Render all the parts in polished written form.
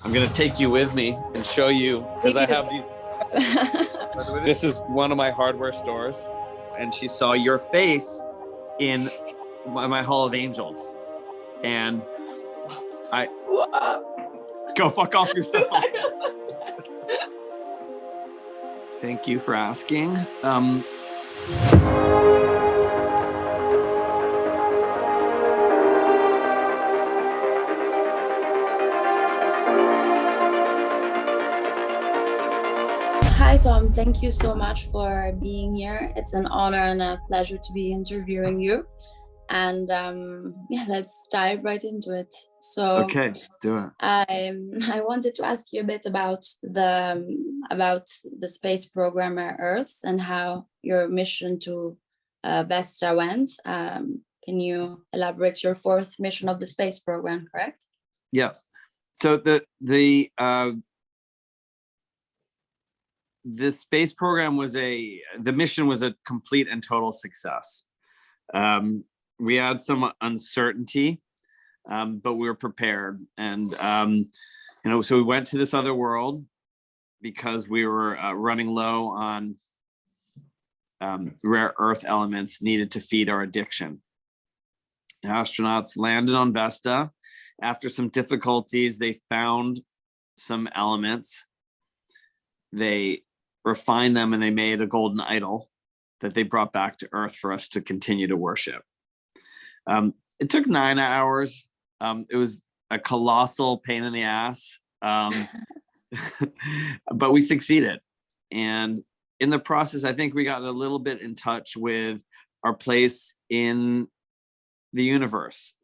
I'm going to take you with me and show you, because I have these. This is one of my hardware stores, and she saw your face in my Hall of Angels. And I go fuck off yourself. Thank you for asking. Hi, Tom. Thank you so much for being here. It's an honor and a pleasure to be interviewing you. And yeah, let's dive right into it. So, okay, let's do it. I wanted to ask you a bit about the space program Earth and how your mission to Vesta went. Can you elaborate your fourth mission of the space program? Correct? Yes. So the space program the mission was a complete and total success. We had some uncertainty, but we were prepared. And, so we went to this other world because we were running low on rare earth elements needed to feed our addiction. The astronauts landed on Vesta. After some difficulties, they found some elements. They refined them and they made a golden idol that they brought back to Earth for us to continue to worship. It took 9 hours. It was a colossal pain in the ass, but we succeeded. And in the process, I think we got a little bit in touch with our place in the universe,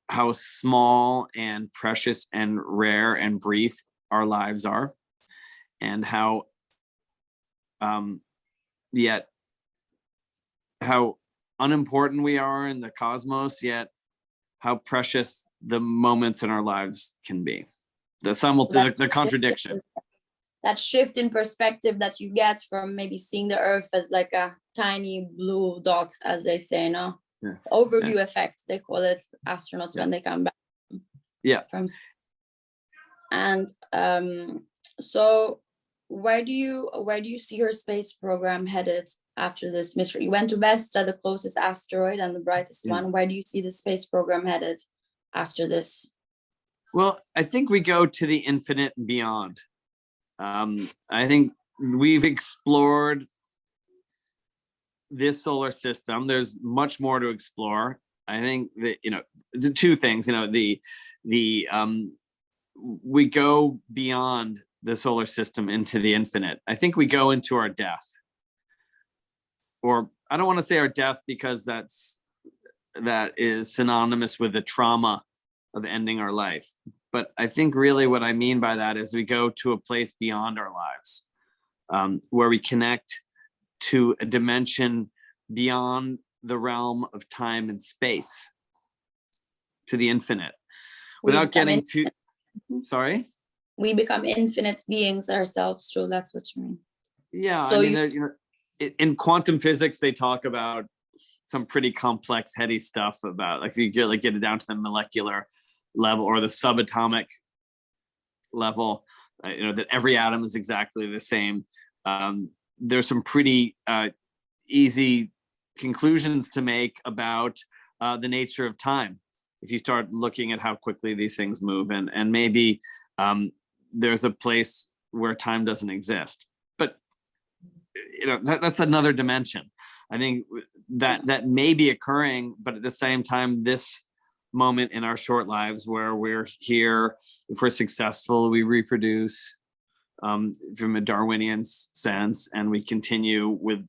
how small and precious and rare and brief our lives are, and how yet how unimportant we are in the cosmos, yet how precious the moments in our lives can be. The contradiction. That shift in perspective that you get from maybe seeing the Earth as like a tiny blue dot, as they say, no? Yeah. Overview effect, they call it, astronauts when they come back. Yeah. From space. And so where do you see your space program headed after this mission? You went to Vesta, the closest asteroid and the brightest one. Where do you see the space program headed after this? Well, I think we go to the infinite and beyond. I think we've explored this solar system. There's much more to explore. I think that, the two things, we go beyond the solar system into the infinite. I think we go into our death. Or I don't want to say our death because that is synonymous with the trauma of ending our life. But I think really what I mean by that is we go to a place beyond our lives, where we connect to a dimension beyond the realm of time and space, to the infinite, without getting too. Sorry. We become infinite beings ourselves. So that's what you mean. Yeah, so in quantum physics, they talk about some pretty complex, heady stuff about, like, if you get it down to the molecular level or the subatomic level, that every atom is exactly the same. There's some pretty easy conclusions to make about the nature of time if you start looking at how quickly these things move, and maybe there's a place where time doesn't exist. But that's another dimension. I think that may be occurring, but at the same time, this moment in our short lives where we're here, if we're successful, we reproduce from a Darwinian sense, and we continue with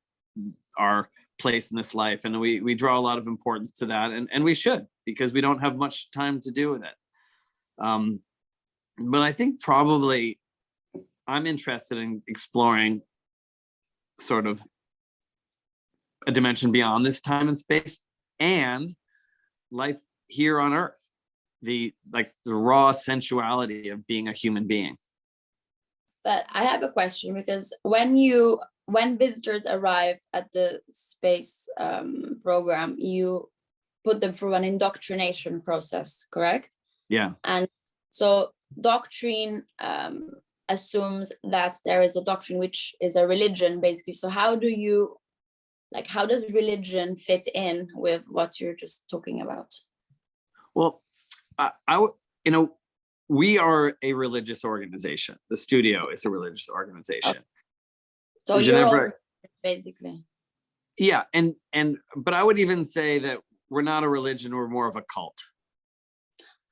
our place in this life. And we draw a lot of importance to that, and we should, because we don't have much time to do with it. But I think probably I'm interested in exploring sort of a dimension beyond this time and space, and life here on Earth, the raw sensuality of being a human being. But I have a question, because when visitors arrive at the space program, you put them through an indoctrination process, correct? Yeah. And so doctrine assumes that there is a doctrine which is a religion, basically. So how does religion fit in with what you're just talking about? Well, we are a religious organization. The studio is a religious organization. So Ginevra, you're all basically. Yeah, but I would even say that we're not a religion, we're more of a cult.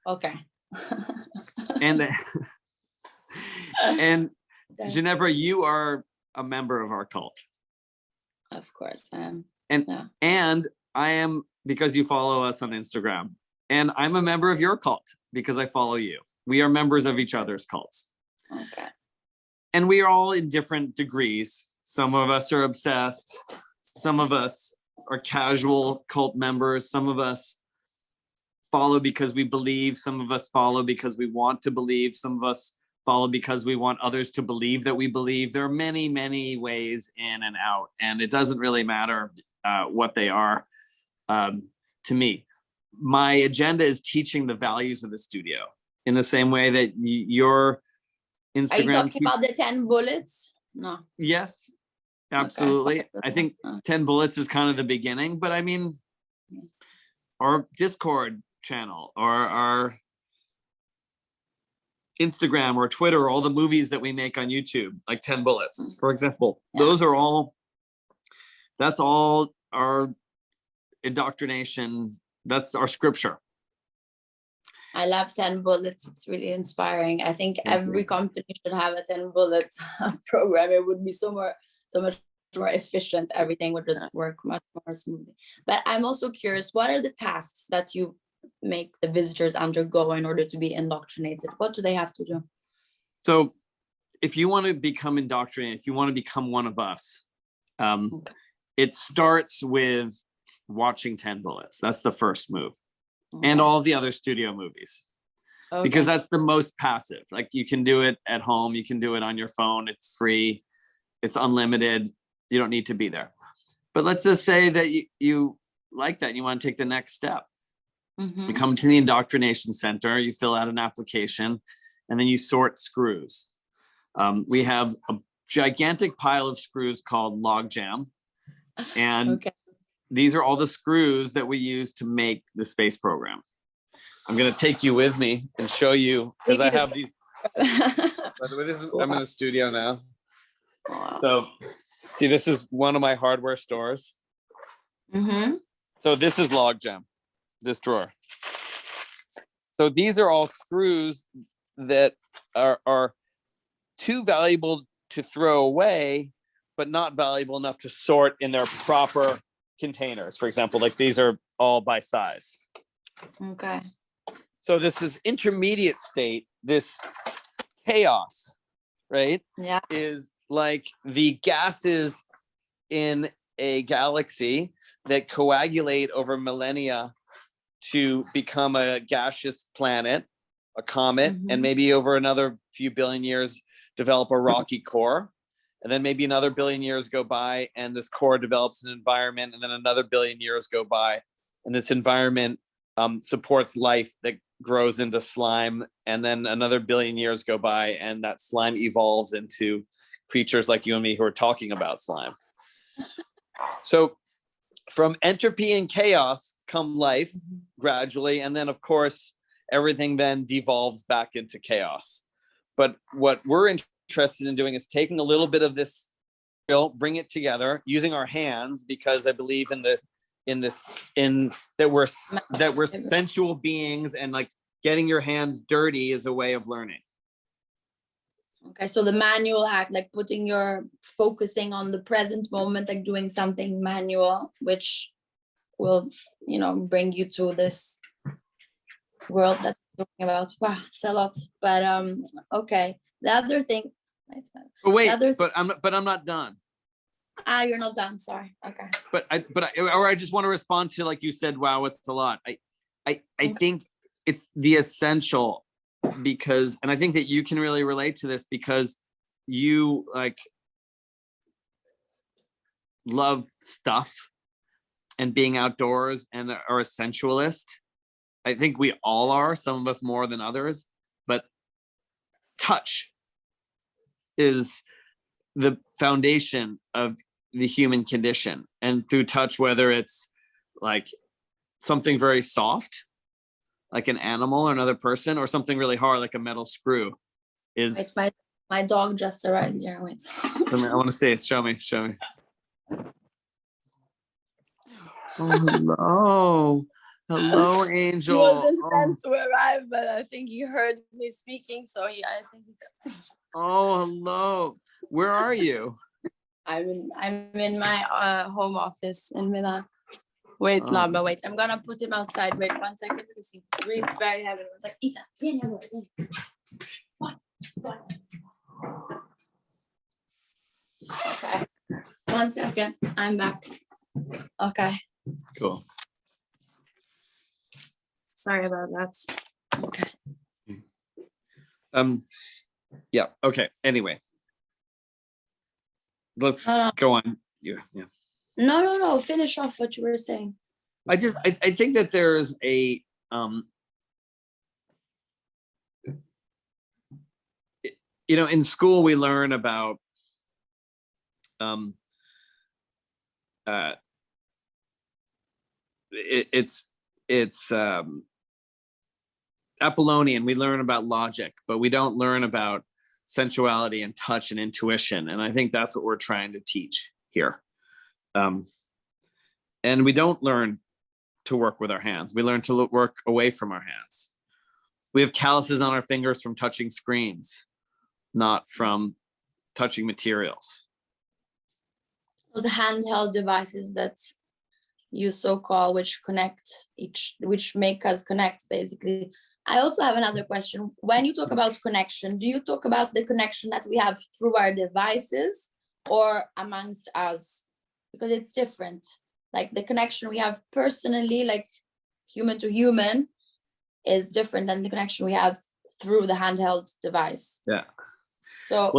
Okay. And and Okay. Ginevra, you are a member of our cult. Of course I am. And Yeah. and I am, because you follow us on Instagram. And I'm a member of your cult because I follow you. We are members of each other's cults. Okay. And we are all in different degrees. Some of us are obsessed. Some of us are casual cult members. Some of us follow because we believe. Some of us follow because we want to believe. Some of us follow because we want others to believe that we believe. There are many, many ways in and out, and it doesn't really matter what they are to me. My agenda is teaching the values of the studio in the same way that your Instagram. Are you talking about the 10 bullets? No. Yes, absolutely. Okay. I think 10 bullets is kind of the beginning, but I mean, our Discord channel or our Instagram or Twitter, all the movies that we make on YouTube, like 10 bullets, for example, those are all, that's all our indoctrination. That's our scripture. I love 10 bullets. It's really inspiring. I think every company should have a 10 bullets program. It would be so much more efficient. Everything would just work much more smoothly. But I'm also curious, what are the tasks that you make the visitors undergo in order to be indoctrinated? What do they have to do? So if you want to become indoctrinated, if you want to become one of us, it starts with watching 10 bullets. That's the first move. And all the other studio movies, because that's the most passive. Like, you can do it at home, you can do it on your phone, it's free, it's unlimited, you don't need to be there. But let's just say that you like that and you want to take the next step. You come to the indoctrination center, you fill out an application, and then you sort screws. We have a gigantic pile of screws called logjam, and these are all the screws that we use to make the space program. I'm going to take you with me and show you, because I have these. By the way, I'm in the studio now. So see, this is one of my hardware stores. So this is logjam, this drawer. So these are all screws that are too valuable to throw away, but not valuable enough to sort in their proper containers. For example, like these are all by size. Okay. So this is intermediate state, this chaos, right? Yeah. Is like the gases in a galaxy that coagulate over millennia to become a gaseous planet, a comet, and maybe over another few billion years develop a rocky core. And then maybe another billion years go by and this core develops an environment, and then another billion years go by and this environment supports life that grows into slime, and then another billion years go by and that slime evolves into creatures like you and me who are talking about slime. So from entropy and chaos come life gradually, and then of course everything then devolves back into chaos. But what we're interested in doing is taking a little bit of this, bring it together using our hands, because I believe that we're sensual beings, and like getting your hands dirty is a way of learning. Okay, so the manual act, like focusing on the present moment, like doing something manual, which will, bring you to this world that we're talking about. Wow, it's a lot. But okay. The other thing. But I'm not done. You're not done. Sorry. Okay. I just want to respond to, like you said, wow, it's a lot. I think it's the essential, because, and I think that you can really relate to this because you like love stuff and being outdoors and are a sensualist. I think we all are, some of us more than others, but touch is the foundation of the human condition. And through touch, whether it's like something very soft, like an animal or another person, or something really hard, like a metal screw, is. Wait, my dog just arrived here. Wait. I want to see it. Show me. Oh, hello, Angel. He was intent to arrive, but I think he heard me speaking, so I think. Oh, hello. Where are you? I'm in my home office in Milan. Wait, Lama, wait. I'm gonna put him outside. Wait 1 second because he breathes very heavy. It's like, Ethan, okay. 1 second. I'm back. Okay. Cool. Sorry about that. Okay. Yeah. Okay. Anyway, let's go on. Yeah. No. Finish off what you were saying. I think that there's a in school we learn about it's Apollonian. We learn about logic, but we don't learn about sensuality and touch and intuition. And I think that's what we're trying to teach here. And we don't learn to work with our hands. We learn to work away from our hands. We have calluses on our fingers from touching screens, not from touching materials. Those handheld devices that you so-called, which make us connect, basically. I also have another question. When you talk about connection, do you talk about the connection that we have through our devices or amongst us? Because it's different. Like the connection we have personally, like human to human, is different than the connection we have through the handheld device. Yeah. So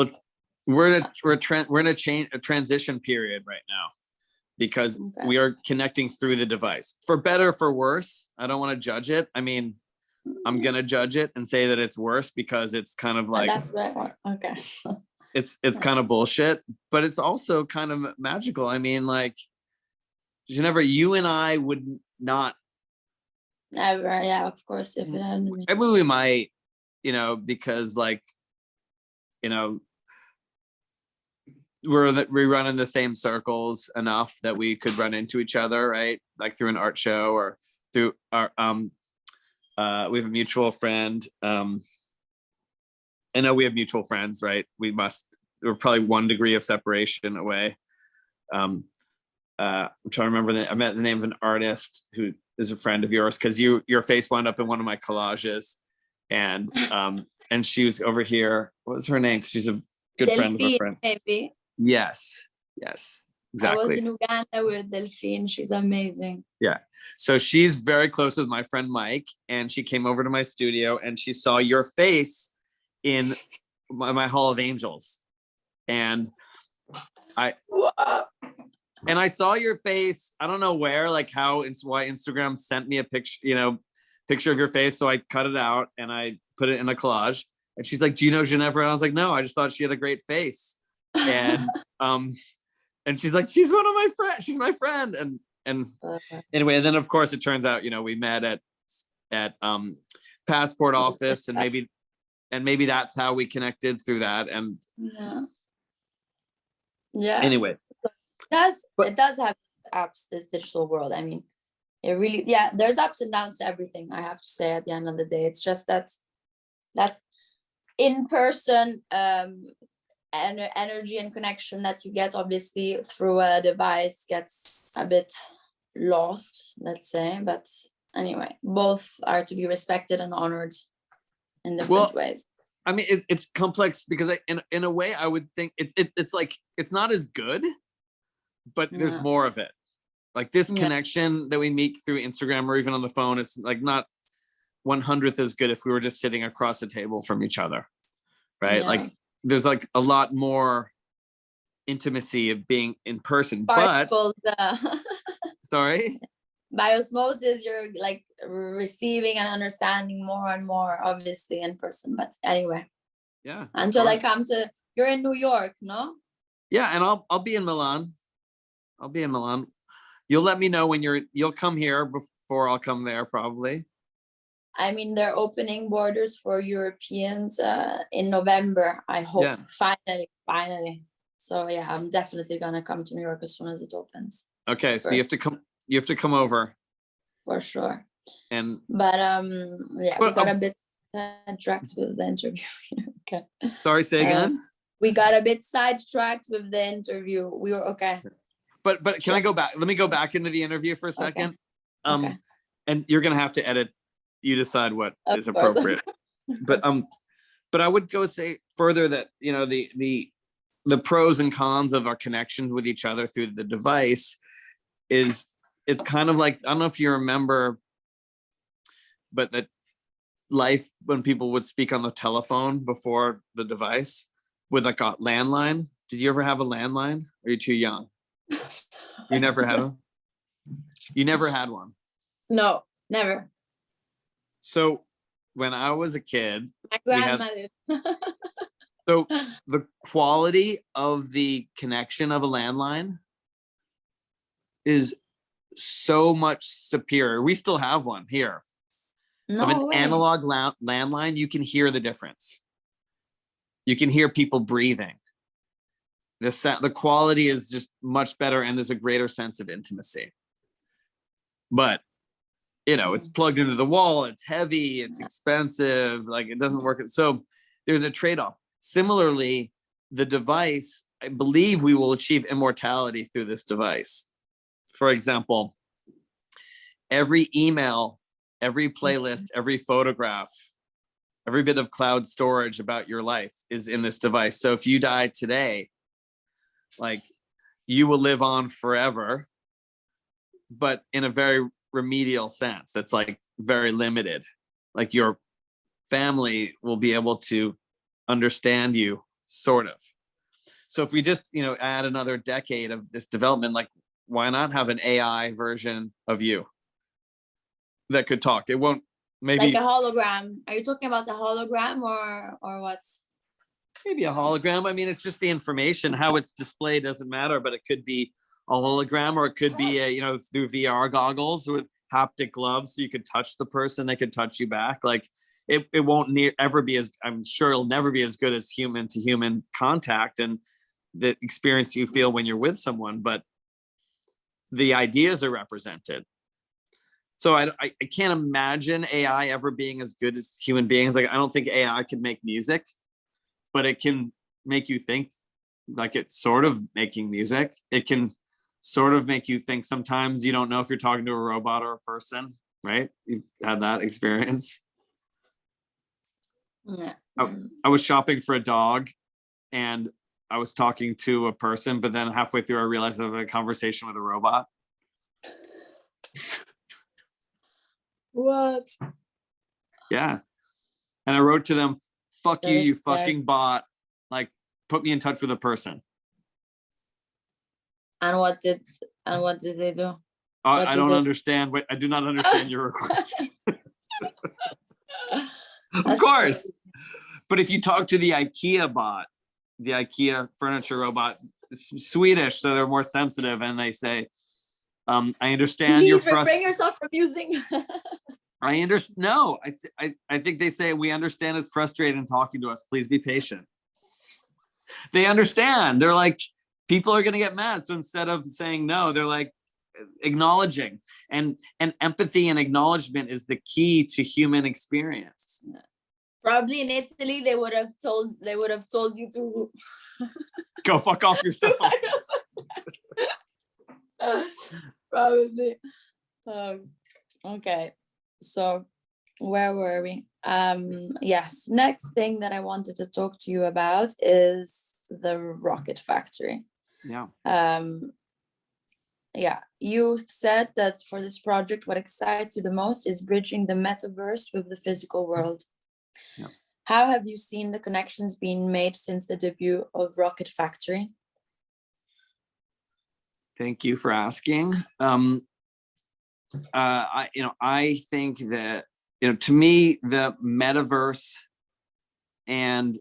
we're in a transition period right now, because we are connecting through the device, for better, for worse. I don't want to judge it. I mean, I'm going to judge it and say that it's worse because it's kind of like, that's what I want. Okay. it's kind of bullshit, but it's also kind of magical. I mean, like, Ginevra, you and I would not. Never. Yeah, of course. If it hadn't been. I mean, we might, because like, we run in the same circles enough that we could run into each other, right? Like through an art show or through our we have a mutual friend. I know we have mutual friends, right? We're probably 1 degree of separation away. I'm trying to remember I met the name of an artist who is a friend of yours, because your face wound up in one of my collages, and she was over here. What was her name? She's a good friend of a friend. Maybe. Yes, exactly. I was in Uganda with Delphine. She's amazing. Yeah. So she's very close with my friend Mike, and she came over to my studio and she saw your face in my Hall of Angels. And I saw your face. I don't know where, like why Instagram sent me a picture of your face. So I cut it out and I put it in a collage. And she's like, "Do you know Ginevra?" And I was like, "No, I just thought she had a great face." And and she's like, "She's one of my friends. She's my friend." And anyway, and then of course it turns out, we met at passport office, and maybe that's how we connected through that. And yeah. Anyway, it does have ups, this digital world. I mean, it really, there's ups and downs to everything, I have to say. At the end of the day, it's just that's in person energy and connection that you get obviously through a device gets a bit lost, let's say. But anyway, both are to be respected and honored in different ways. I mean, it's complex because in a way I would think it's like it's not as good, but there's more of it. Like this connection that we make through Instagram or even on the phone, it's like not 1/100th as good if we were just sitting across the table from each other, right? Yeah. Like there's like a lot more intimacy of being in person. Particles, but sorry, by osmosis you're like receiving and understanding more and more, obviously, in person. But anyway, Yeah. Until I come to, you're in New York, no? Yeah, and I'll be in Milan. You'll let me know when you'll come here before I'll come there, probably. I mean, they're opening borders for Europeans in November, I hope. Yeah. Finally. So yeah, I'm definitely gonna come to New York as soon as it opens. Okay, so you have to come over. For sure. But yeah, we got a bit sidetracked with the interview. Okay. Sorry, say again. We got a bit sidetracked with the interview. We were okay. But can I go back? Let me go back into the interview for a second. Okay. And you're gonna have to edit. You decide what is appropriate. But I would go say further that, you know, the pros and cons of our connection with each other through the device is, it's kind of like, I don't know if you remember, but that life when people would speak on the telephone before the device with like a landline. Did you ever have a landline? Are you too young? You never had one? You never had one? No, never. So when I was a kid, my grandma did. So the quality of the connection of a landline is so much superior. We still have one here. No of an way. analog landline, you can hear the difference. You can hear people breathing. The quality is just much better, and there's a greater sense of intimacy. But you know, it's plugged into the wall, it's heavy, it's expensive, like it doesn't work. So there's a trade-off. Similarly, the device, I believe we will achieve immortality through this device. For example, every email, every playlist, every photograph, every bit of cloud storage about your life is in this device. So if you die today, like, you will live on forever, but in a very remedial sense. That's like very limited. Like your family will be able to understand you, sort of. So if we just, you know, add another decade of this development, like, why not have an AI version of you that could talk? It won't, maybe like a hologram. Are you talking about a hologram or what? Maybe a hologram. I mean, it's just the information. How it's displayed doesn't matter, but it could be a hologram, or it could be a, you know, through VR goggles with haptic gloves, so you could touch the person, they could touch you back. Like it won't ever be as, I'm sure it'll never be as good as human to human contact and the experience you feel when you're with someone, but the ideas are represented. So I can't imagine AI ever being as good as human beings. Like, I don't think AI can make music, but it can make you think, like it's sort of making music. It can sort of make you think sometimes. You don't know if you're talking to a robot or a person, right? You've had that experience. Yeah. I was shopping for a dog and I was talking to a person, but then halfway through I realized I had a conversation with a robot. What? Yeah. And I wrote to them, fuck you, you fucking bot. Like, put me in touch with a person. And what did they do? I don't understand. Wait, I do not understand your request. Of course. But if you talk to the IKEA bot, the IKEA furniture robot, Swedish, so they're more sensitive, and they say, I understand you're frustrated. Please refrain yourself from using. I understand. No, I think they say, we understand it's frustrating talking to us. Please be patient. They understand. They're like, people are going to get mad. So instead of saying no, they're like acknowledging, and empathy and acknowledgement is the key to human experience. Probably in Italy, they would have told you to go fuck off yourself. Probably. Okay. So where were we? Yes. Next thing that I wanted to talk to you about is the rocket factory. Yeah. Yeah. You said that for this project, what excites you the most is bridging the metaverse with the physical world. Yeah. How have you seen the connections being made since the debut of Rocket Factory? Thank you for asking. I think that, to me, the metaverse and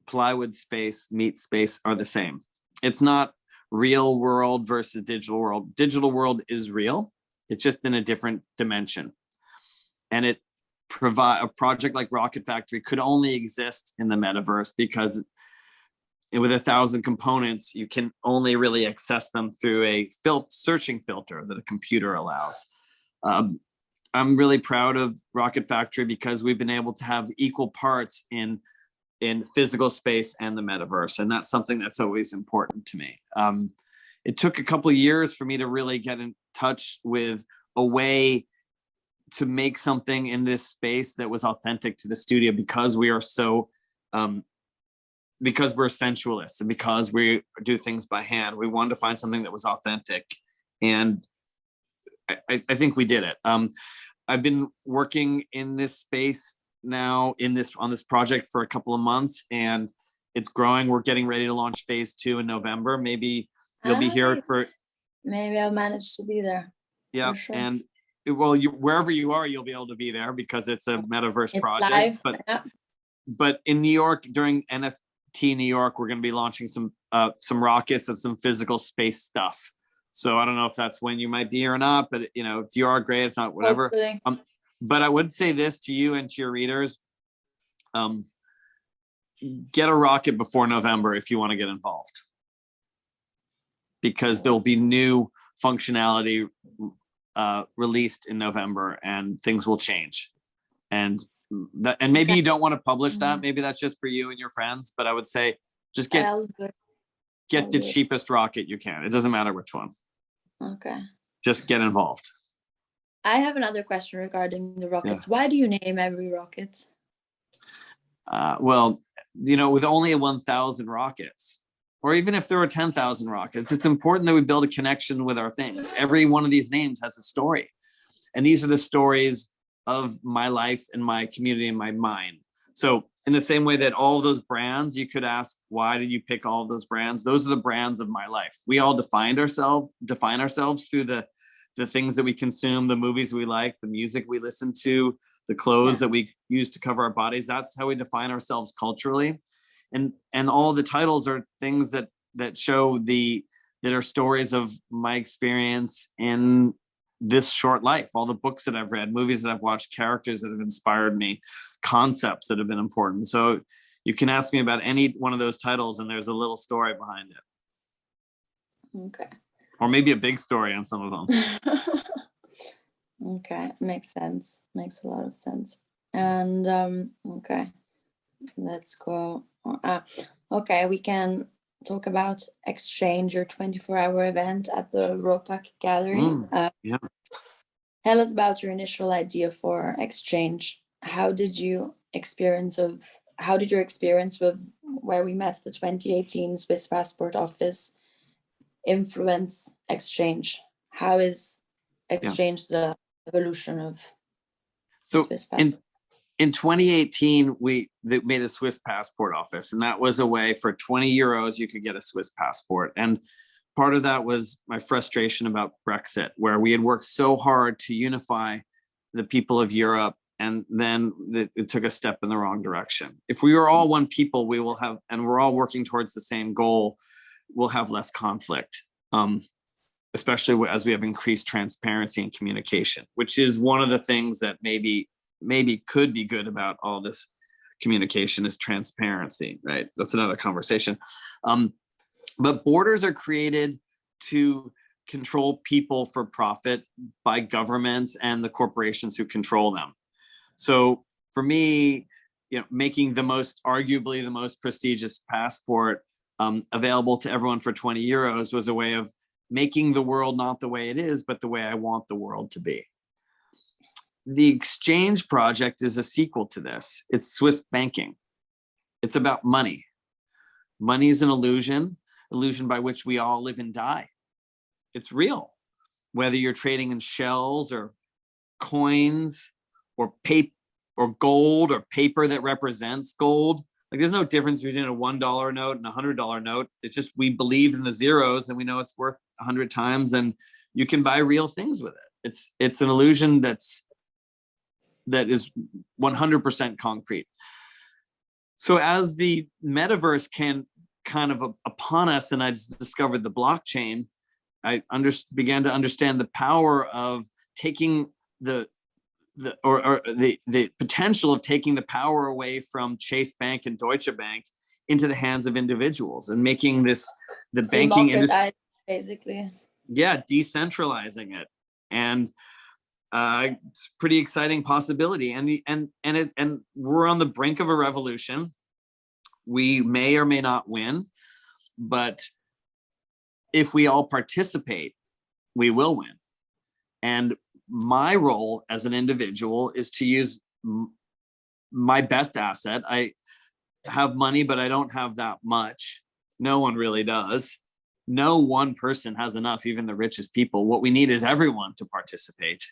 plywood space, meat space are the same. It's not real world versus digital world. Digital world is real. It's just in a different dimension. And a project like Rocket Factory could only exist in the metaverse because with 1,000 components, you can only really access them through a searching filter that a computer allows. I'm really proud of Rocket Factory because we've been able to have equal parts in physical space and the metaverse. And that's something that's always important to me. It took a couple of years for me to really get in touch with a way to make something in this space that was authentic to the studio, because we are so, because we're sensualists and because we do things by hand. We wanted to find something that was authentic. And I think we did it. I've been working in this space now on this project for a couple of months, and it's growing. We're getting ready to launch phase 2 in November. Maybe you'll be here for. Maybe I'll manage to be there. Yeah, sure. And well, wherever you are, you'll be able to be there because it's a metaverse project. Live. But in New York, during NFT New York, we're going to be launching some rockets and some physical space stuff. So I don't know if that's when you might be here or not, but if you are, great. If not, whatever. But I would say this to you and to your readers: get a rocket before November if you want to get involved, because there'll be new functionality released in November, and things will change. And maybe you don't want to publish that. Maybe that's just for you and your friends. But I would say just get the cheapest rocket you can. It doesn't matter which one. Okay. Just get involved. I have another question regarding the rockets. Yeah. Why do you name every rocket? Well, with only 1,000 rockets, or even if there were 10,000 rockets, it's important that we build a connection with our things. Every one of these names has a story. And these are the stories of my life and my community and my mind. So in the same way that all of those brands, you could ask, why did you pick all of those brands? Those are the brands of my life. We all define ourselves through the things that we consume, the movies we like, the music we listen to, the clothes that we use to cover our bodies. That's how we define ourselves culturally. And all the titles are things that show that are stories of my experience in this short life. All the books that I've read, movies that I've watched, characters that have inspired me, concepts that have been important. So you can ask me about any one of those titles and there's a little story behind it. Okay. Or maybe a big story on some of them. Okay, makes sense. Makes a lot of sense. And okay, let's go. Okay, we can talk about Exchange, your 24-hour event at the Ropak Gallery. Yeah. Tell us about your initial idea for Exchange. How did your experience with where we met the 2018 Swiss Passport Office influence Exchange? How is Exchange the evolution of Swiss Passport? In 2018, they made a Swiss Passport Office, and that was a way for 20 euros you could get a Swiss passport. And part of that was my frustration about Brexit, where we had worked so hard to unify the people of Europe, and then it took a step in the wrong direction. If we are all one people, we will have, and we're all working towards the same goal, we'll have less conflict, especially as we have increased transparency and communication, which is one of the things that maybe could be good about all this communication is transparency, right? That's another conversation. But borders are created to control people for profit by governments and the corporations who control them. So for me, making arguably the most prestigious passport available to everyone for 20 euros was a way of making the world not the way it is, but the way I want the world to be. The Exchange project is a sequel to this. It's Swiss banking. It's about money. Money is an illusion by which we all live and die. It's real. Whether you're trading in shells or coins or paper or gold or paper that represents gold, like there's no difference between a $1 note and a $100 note. It's just we believe in the zeros and we know it's worth 100 times, and you can buy real things with it. It's an illusion that is 100% concrete. So as the metaverse can kind of upon us, and I just discovered the blockchain, I began to understand the power of taking the potential of taking the power away from Chase Bank and Deutsche Bank into the hands of individuals and making the banking industry, basically. Yeah, decentralizing it. And it's a pretty exciting possibility. And we're on the brink of a revolution. We may or may not win, but if we all participate, we will win. And my role as an individual is to use my best asset. I have money, but I don't have that much. No one really does. No one person has enough, even the richest people. What we need is everyone to participate.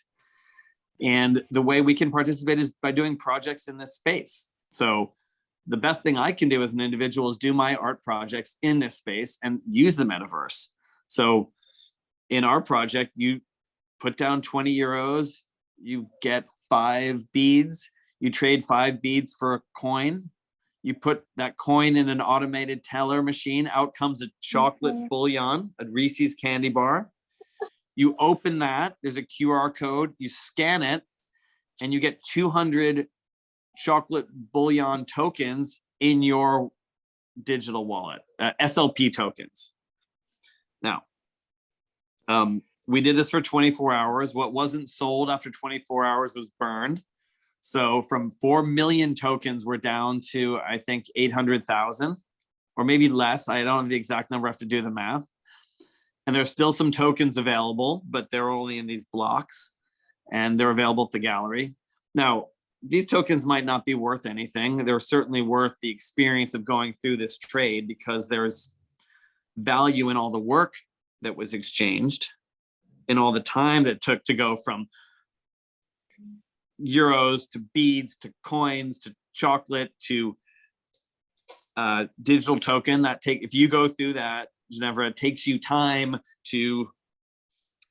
And the way we can participate is by doing projects in this space. So the best thing I can do as an individual is do my art projects in this space and use the metaverse. So in our project, you put down 20 euros, you get 5 beads, you trade 5 beads for a coin, you put that coin in an automated teller machine, out comes a chocolate bouillon, a Reese's candy bar. You open that, there's a QR code, you scan it, and you get 200 chocolate bouillon tokens in your digital wallet, SLP tokens. Now, we did this for 24 hours. What wasn't sold after 24 hours was burned. So from 4 million tokens, we're down to, I think, 800,000 or maybe less. I don't have the exact number. I have to do the math. And there's still some tokens available, but they're only in these blocks and they're available at the gallery. Now, these tokens might not be worth anything. They're certainly worth the experience of going through this trade because there's value in all the work that was exchanged and all the time that it took to go from euros to beads to coins to chocolate to digital token. If you go through that, Ginevra, it takes you time to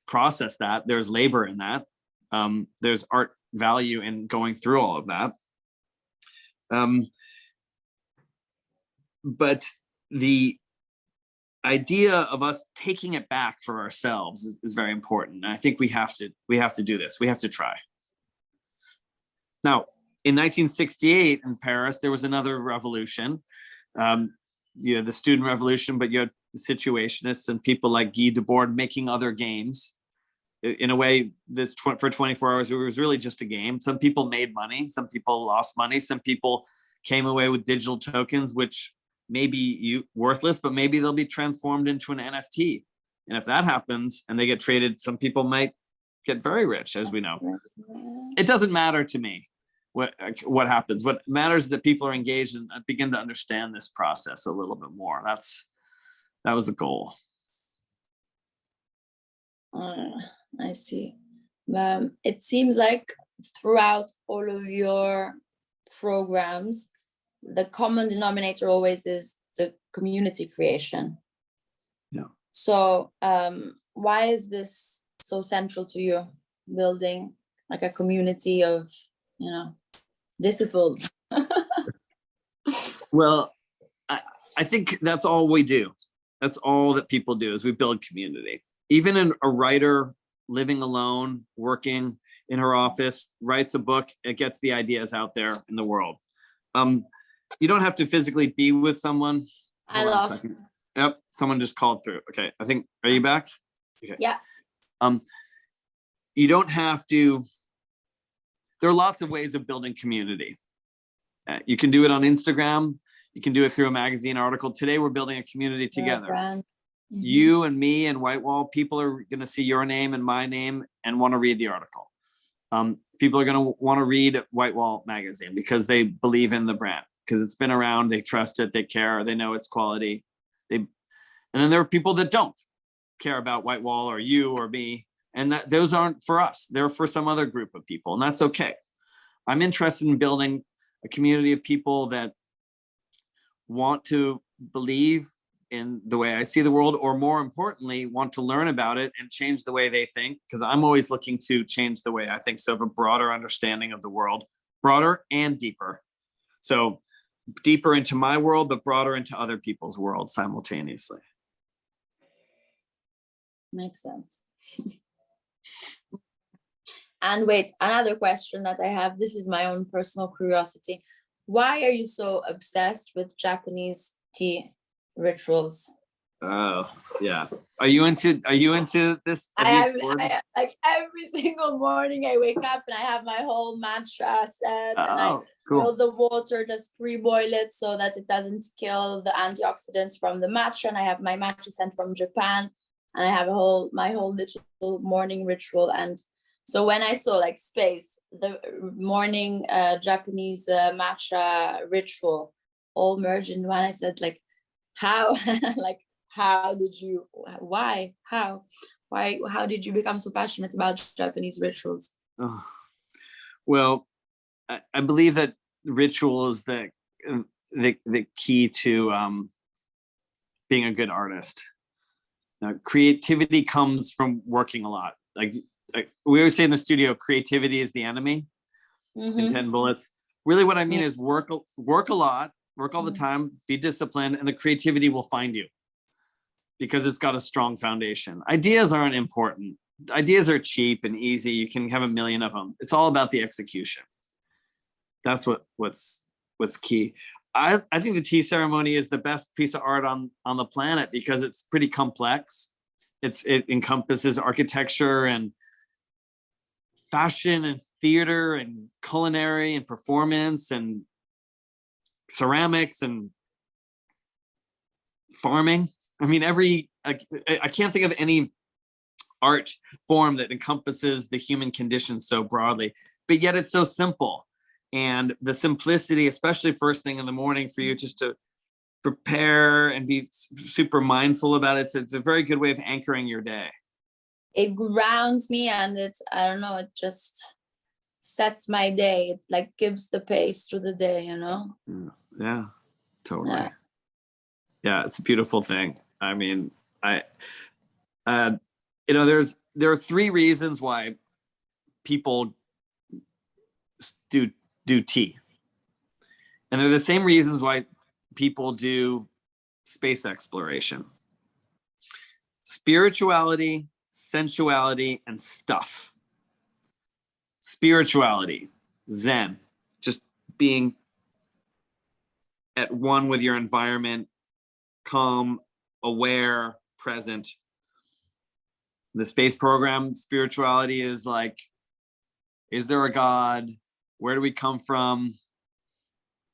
process that. There's labor in that. There's art value in going through all of that. But the idea of us taking it back for ourselves is very important. And I think we have to do this. We have to try. Now, in 1968 in Paris, there was another revolution. You had the student revolution, but you had the situationists and people like Guy Debord making other games. In a way, for 24 hours, it was really just a game. Some people made money, some people lost money, some people came away with digital tokens, which may be worthless, but maybe they'll be transformed into an NFT. And if that happens and they get traded, some people might get very rich, as we know. It doesn't matter to me what happens. What matters is that people are engaged and begin to understand this process a little bit more. That was the goal. I see. It seems like throughout all of your programs, the common denominator always is the community creation. Yeah. So why is this so central to you, building like a community of, disciples? Well, I think that's all we do. That's all that people do is we build community. Even a writer living alone, working in her office, writes a book, it gets the ideas out there in the world. You don't have to physically be with someone. I lost. Yep, someone just called through. Okay, are you back? Okay. Yeah. You don't have to, there are lots of ways of building community. You can do it on Instagram. You can do it through a magazine article. Today, we're building a community together. Mm-hmm. You and me and Whitewall, people are going to see your name and my name and want to read the article. People are going to want to read Whitewall magazine because they believe in the brand, because it's been around, they trust it, they care, they know its quality. And then there are people that don't care about Whitewall or you or me, and those aren't for us. They're for some other group of people, and that's okay. I'm interested in building a community of people that want to believe in the way I see the world, or more importantly, want to learn about it and change the way they think, because I'm always looking to change the way I think, so have a broader understanding of the world, broader and deeper. So deeper into my world, but broader into other people's worlds simultaneously. Makes sense. And wait, another question that I have, this is my own personal curiosity. Why are you so obsessed with Japanese tea rituals? Oh, yeah. Are you into this? Like every single morning I wake up and I have my whole matcha set, and I boil the water, just pre-boil it so that it doesn't kill the antioxidants from the matcha. And I have my matcha sent from Japan, and I have my whole little morning ritual. And so when I saw like Space, the morning Japanese matcha ritual all merged in one, I said like, how? Like, how did you, why, how did you become so passionate about Japanese rituals? Oh. Well, I believe that ritual is the key to being a good artist. Creativity comes from working a lot. Like we always say in the studio, creativity is the enemy. In 10 bullets. Really what I mean is work a lot, work all the time, be disciplined, and the creativity will find you because it's got a strong foundation. Ideas aren't important. Ideas are cheap and easy. You can have a million of them. It's all about the execution. That's what's key. I think the tea ceremony is the best piece of art on the planet because it's pretty complex. It encompasses architecture and fashion and theater and culinary and performance and ceramics and farming. I mean, I can't think of any art form that encompasses the human condition so broadly, but yet it's so simple. And the simplicity, especially first thing in the morning for you just to prepare and be super mindful about it. So it's a very good way of anchoring your day. It grounds me, and it just sets my day. It like gives the pace to the day, you know? Yeah, totally. Yeah, it's a beautiful thing. I mean, there are 3 reasons why people do tea. And they're the same reasons why people do space exploration. Spirituality, sensuality, and stuff. Spirituality, Zen, just being at one with your environment, calm, aware, present. The space program, spirituality is like, is there a God? Where do we come from?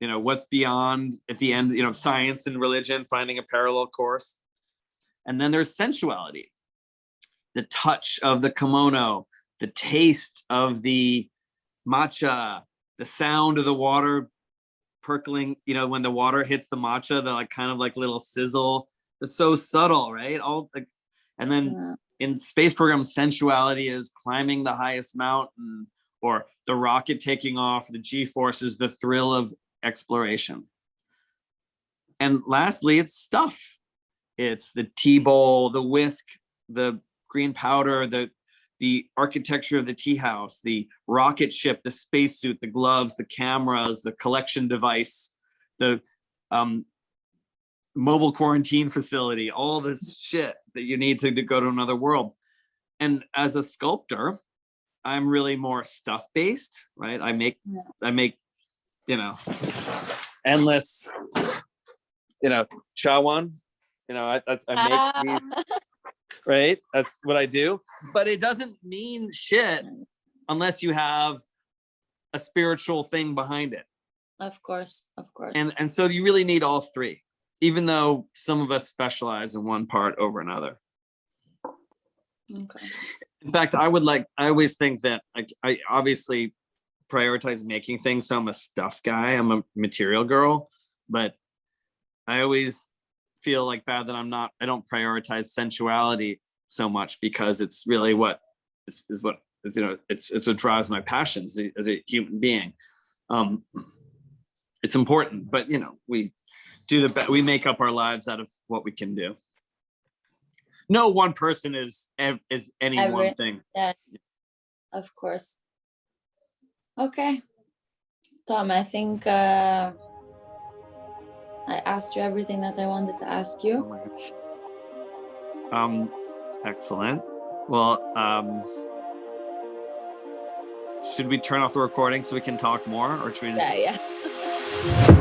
You know, what's beyond at the end, you know, science and religion, finding a parallel course. And then there's sensuality, the touch of the kimono, the taste of the matcha, the sound of the water percolating, you know, when the water hits the matcha, the like kind of like little sizzle. It's so subtle, right? And then in space program, sensuality is climbing the highest mountain or the rocket taking off, the G-forces, the thrill of exploration. And lastly, it's stuff. It's the tea bowl, the whisk, the green powder, the architecture of the tea house, the rocket ship, the spacesuit, the gloves, the cameras, the collection device, the mobile quarantine facility, all this shit that you need to go to another world. And as a sculptor, I'm really more stuff based, right? I make, you know, endless, you know, chawan, you know, I make these, right? That's what I do. But it doesn't mean shit unless you have a spiritual thing behind it. Of course. And so you really need all 3, even though some of us specialize in one part over another. Okay. In fact, I always think that I obviously prioritize making things. So I'm a stuff guy. I'm a material girl, but I always feel like bad that I don't prioritize sensuality so much because it's really what is what, you know, it's what drives my passions as a human being. It's important, but you know, we make up our lives out of what we can do. No one person is any one thing. Yeah, of course. Okay, Tom, I think I asked you everything that I wanted to ask you. Oh my gosh. Excellent. Well, should we turn off the recording so we can talk more, or should we just? Yeah.